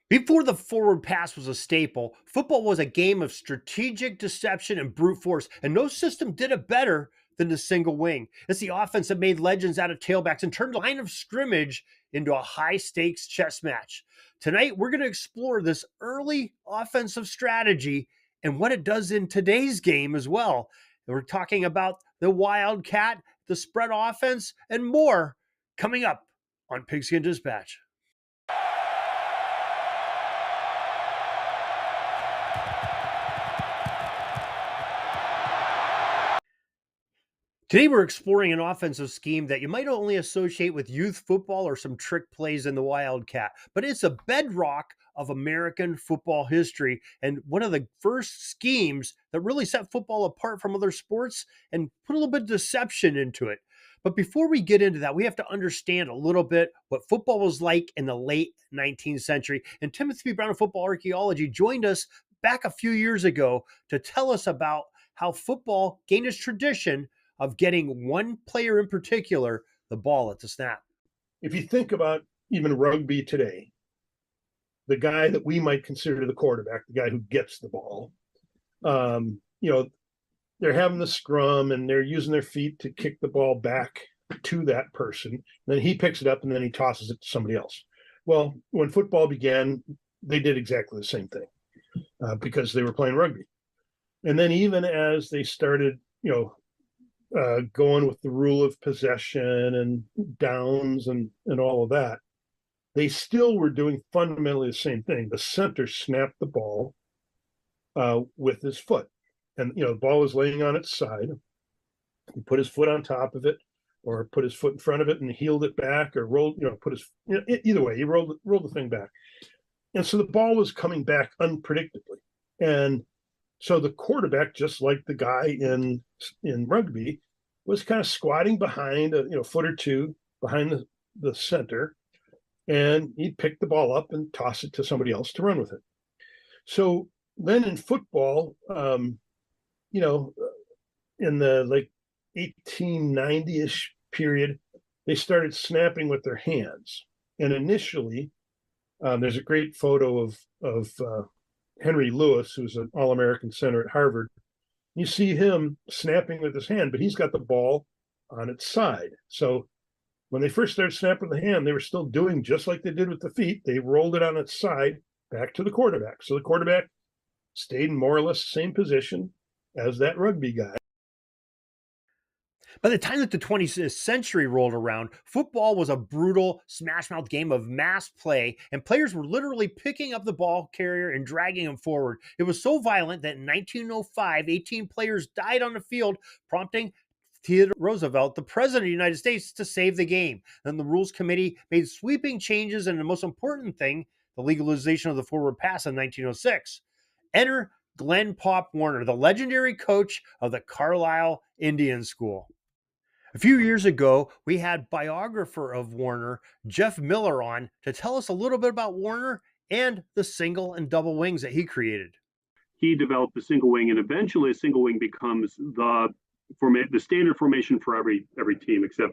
Before the forward pass was a staple, football was a game of strategic deception and brute force, and no system did it better than the single wing. It's the offense that made legends out of tailbacks and turned the line of scrimmage into a high stakes chess match. Tonight, we're going to explore this early offensive strategy and what it does in today's game as well. We're talking about the Wildcat, the spread offense, and more coming up on Pigskin Dispatch. Today, we're exploring an offensive scheme that you might only associate with youth football or some trick plays in the Wildcat, but it's a bedrock of American football history and one of the first schemes that really set football apart from other sports and put a little bit of deception into it. But before we get into that, we have to understand a little bit what football was like in the late 19th century. And Timothy Brown of Football Archaeology joined us back a few years ago to tell us about how football gained its tradition of getting one player in particular the ball at the snap. If you think about even rugby today, the guy that we might consider the quarterback, the guy who gets the ball, they're having the scrum and they're using their feet to kick the ball back to that person. Then he picks it up and then he tosses it to somebody else. Well, when football began, they did exactly the same thing because they were playing rugby. And then even as they started, going with the rule of possession and downs and all of that, they still were doing fundamentally the same thing. The center snapped the ball with his foot. And, the ball was laying on its side. He put his foot on top of it or put his foot in front of it and heeled it back or rolled, either way, he rolled the thing back. And so the ball was coming back unpredictably. And so the quarterback, just like the guy in rugby, was kind of squatting behind a foot or two behind the center, and he'd pick the ball up and toss it to somebody else to run with it. So then in football, in the 1890-ish period, they started snapping with their hands. And initially, there's a great photo of Henry Lewis, who's an All-American center at Harvard. You see him snapping with his hand, but he's got the ball on its side. So when they first started snapping with the hand, they were still doing just like they did with the feet. They rolled it on its side back to the quarterback. So the quarterback stayed in more or less the same position as that rugby guy. By the time that the 20th century rolled around, football was a brutal, smash-mouth game of mass play, and players were literally picking up the ball carrier and dragging him forward. It was so violent that in 1905, 18 players died on the field, prompting Theodore Roosevelt, the president of the United States, to save the game. Then the Rules Committee made sweeping changes, and the most important thing, the legalization of the forward pass in 1906. Enter Glenn Pop Warner, the legendary coach of the Carlisle Indian School. A few years ago, we had biographer of Warner, Jeff Miller, on to tell us a little bit about Warner and the single and double wings that he created. He developed the single wing, and eventually a single wing becomes the standard formation for every team except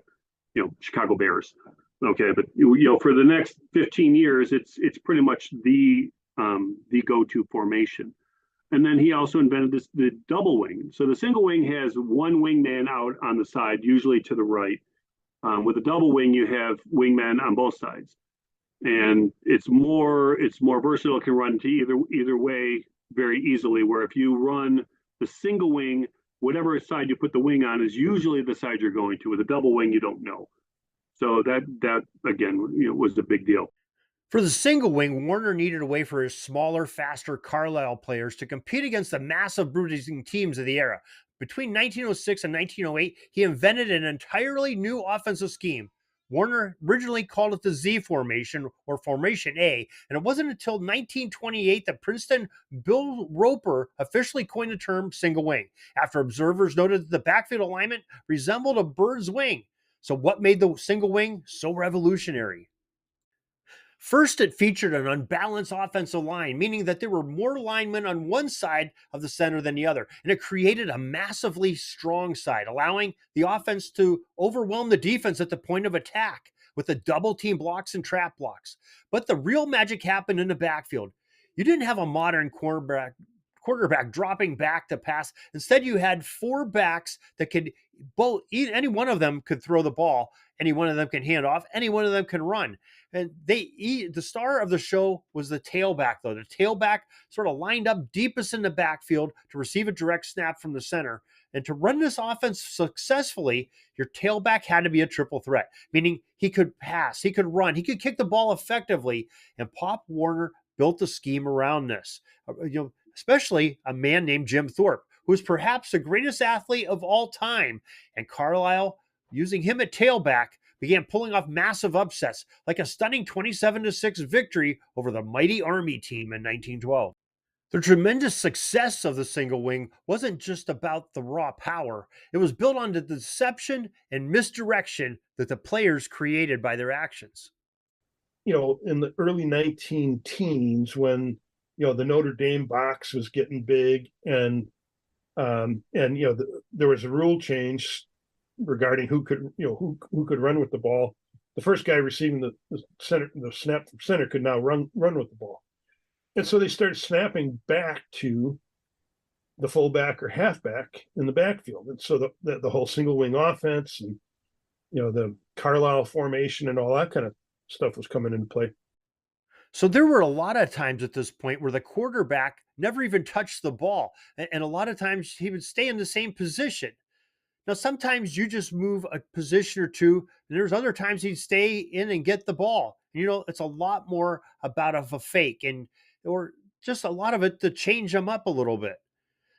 Chicago Bears. Okay, but for the next 15 years, it's pretty much the go-to formation. And then he also invented the double wing. So the single wing has one wingman out on the side, usually to the right. With a double wing, you have wingmen on both sides, and it's more versatile. It can run to either way very easily. Where if you run the single wing, whatever side you put the wing on is usually the side you're going to. With a double wing, you don't know. So that again, was the big deal. For the single wing, Warner needed a way for his smaller, faster Carlisle players to compete against the massive bruising teams of the era. Between 1906 and 1908, he invented an entirely new offensive scheme. Warner originally called it the Z formation, or Formation A, and it wasn't until 1928 that Princeton Bill Roper officially coined the term single wing, after observers noted that the backfield alignment resembled a bird's wing. So what made the single wing so revolutionary? First, it featured an unbalanced offensive line, meaning that there were more linemen on one side of the center than the other, and it created a massively strong side, allowing the offense to overwhelm the defense at the point of attack. with the double team blocks and trap blocks. But the real magic happened in the backfield. You didn't have a modern quarterback dropping back to pass. Instead, you had four backs that could both, any one of them could throw the ball, any one of them can hand off, any one of them can run. And the star of the show was the tailback, though. The tailback sort of lined up deepest in the backfield to receive a direct snap from the center. And to run this offense successfully, your tailback had to be a triple threat, meaning he could pass, he could run, he could kick the ball effectively. And Pop Warner built a scheme around this. Especially a man named Jim Thorpe, who is perhaps the greatest athlete of all time. And Carlisle, using him at tailback, began pulling off massive upsets, like a stunning 27-6 victory over the mighty Army team in 1912. The tremendous success of the single wing wasn't just about the raw power. It was built on the deception and misdirection that the players created by their actions. In the early 19 teens, when the Notre Dame box was getting big, and there was a rule change regarding who could run with the ball. The first guy receiving the snap from center could now run with the ball, and so they started snapping back to the fullback or halfback in the backfield, and so the whole single wing offense and the Carlisle formation and all that kind of stuff was coming into play. So there were a lot of times at this point where the quarterback never even touched the ball. And a lot of times he would stay in the same position. Now, sometimes you just move a position or two, and there's other times he'd stay in and get the ball. It's a lot more about a fake or just a lot of it to change them up a little bit.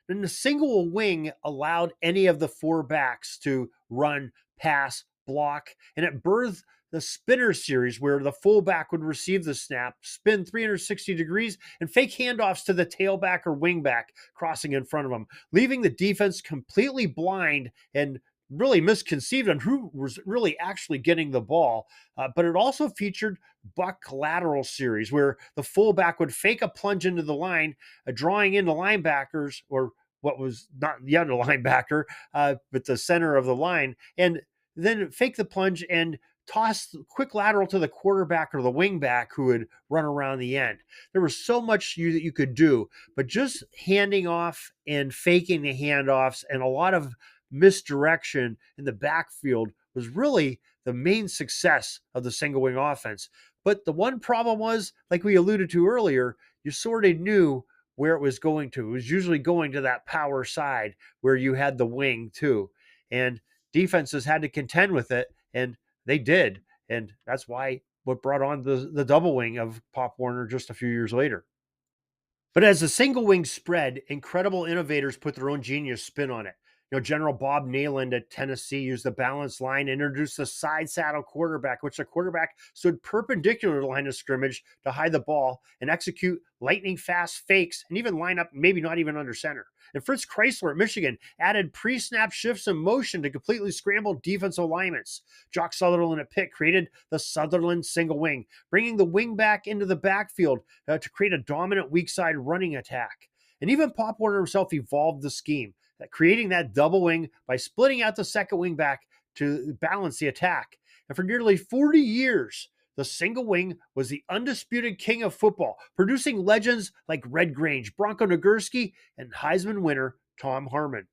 Then the single wing allowed any of the four backs to run, pass, block, and it birthed the spinner series where the fullback would receive the snap, spin 360 degrees, and fake handoffs to the tailback or wingback crossing in front of them, leaving the defense completely blind and really misconceived on who was really actually getting the ball. But it also featured buck lateral series where the fullback would fake a plunge into the line, drawing in the linebackers, or what was not the other linebacker, but the center of the line, and then fake the plunge and toss quick lateral to the quarterback or the wingback who would run around the end. There was so much that you could do, but just handing off and faking the handoffs and a lot of misdirection in the backfield was really the main success of the single wing offense. But the one problem was, like we alluded to earlier, you sort of knew where it was going to. It was usually going to that power side where you had the wing too. And defenses had to contend with it, and they did. And that's what brought on the double wing of Pop Warner just a few years later. But as the single wing spread, incredible innovators put their own genius spin on it. General Bob Nayland at Tennessee used the balanced line, introduced the side saddle quarterback, which the quarterback stood perpendicular to the line of scrimmage to hide the ball and execute lightning fast fakes and even line up, maybe not even under center. And Fritz Chrysler at Michigan added pre-snap shifts and motion to completely scramble defensive alignments. Jock Sutherland at Pitt created the Sutherland single wing, bringing the wing back into the backfield to create a dominant weak side running attack. And even Pop Warner himself evolved the scheme, creating that double wing by splitting out the second wing back to balance the attack. And for nearly 40 years, the single wing was the undisputed king of football, producing legends like Red Grange, Bronco Nagurski, and Heisman winner Tom Harmon.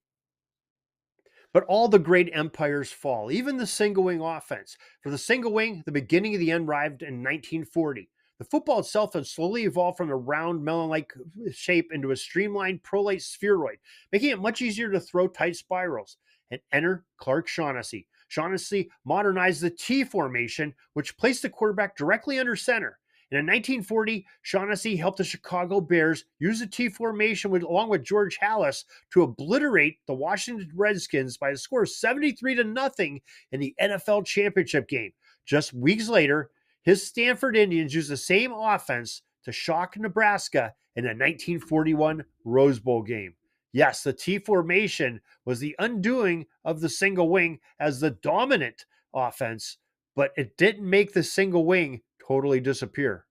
But all the great empires fall, even the single wing offense. For the single wing, the beginning of the end arrived in 1940. The football itself had slowly evolved from a round melon-like shape into a streamlined prolate spheroid, making it much easier to throw tight spirals. And enter Clark Shaughnessy. Shaughnessy modernized the T formation, which placed the quarterback directly under center. And in 1940, Shaughnessy helped the Chicago Bears use the T formation along with George Halas to obliterate the Washington Redskins by a score of 73-0 in the NFL championship game. Just weeks later, his Stanford Indians used the same offense to shock Nebraska in a 1941 Rose Bowl game. Yes, the T formation was the undoing of the single wing as the dominant offense, but it didn't make the single wing totally disappear.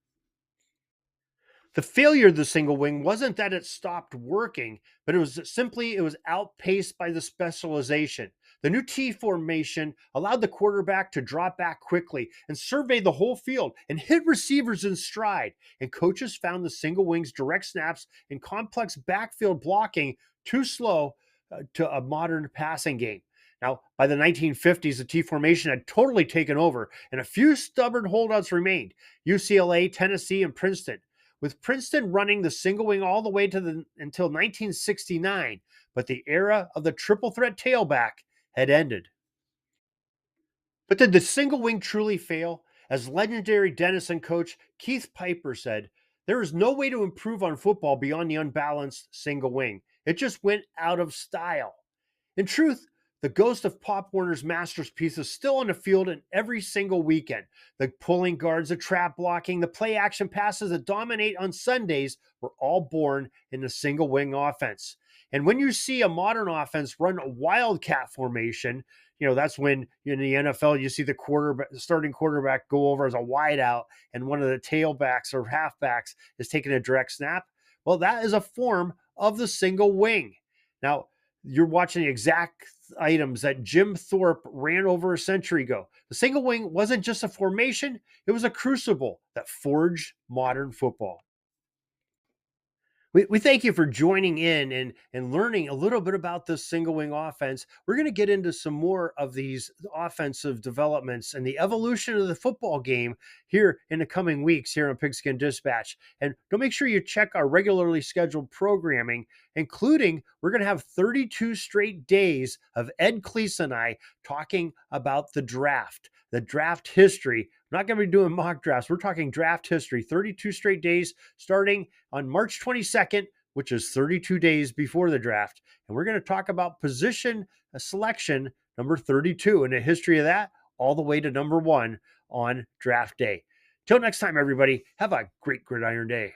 The failure of the single wing wasn't that it stopped working, but it was outpaced by the specialization. The new T formation allowed the quarterback to drop back quickly and survey the whole field and hit receivers in stride. And coaches found the single wing's direct snaps and complex backfield blocking too slow to a modern passing game. Now, by the 1950s, the T formation had totally taken over, and a few stubborn holdouts remained: UCLA, Tennessee, and Princeton, with Princeton running the single wing all the way until 1969. But the era of the triple threat tailback had ended. But did the single wing truly fail? As legendary Denison coach Keith Piper said, there is no way to improve on football beyond the unbalanced single wing. It just went out of style. In truth, the ghost of Pop Warner's masterpiece is still on the field in every single weekend. The pulling guards, the trap blocking, the play action passes that dominate on Sundays were all born in the single wing offense. And when you see a modern offense run a wildcat formation, that's when in the NFL you see the starting quarterback go over as a wideout and one of the tailbacks or halfbacks is taking a direct snap. Well, that is a form of the single wing. Now, you're watching the exact items that Jim Thorpe ran over a century ago. The single wing wasn't just a formation, it was a crucible that forged modern football. We thank you for joining in and learning a little bit about this single wing offense. We're going to get into some more of these offensive developments and the evolution of the football game here in the coming weeks here on Pigskin Dispatch. And don't make sure you check our regularly scheduled programming, including we're going to have 32 straight days of Ed Cleese and I talking about the draft history. We're not going to be doing mock drafts. We're talking draft history, 32 straight days starting on March 22nd, which is 32 days before the draft. And we're going to talk about position selection number 32 and the history of that all the way to number 1 on draft day. Till next time, everybody, have a great gridiron day.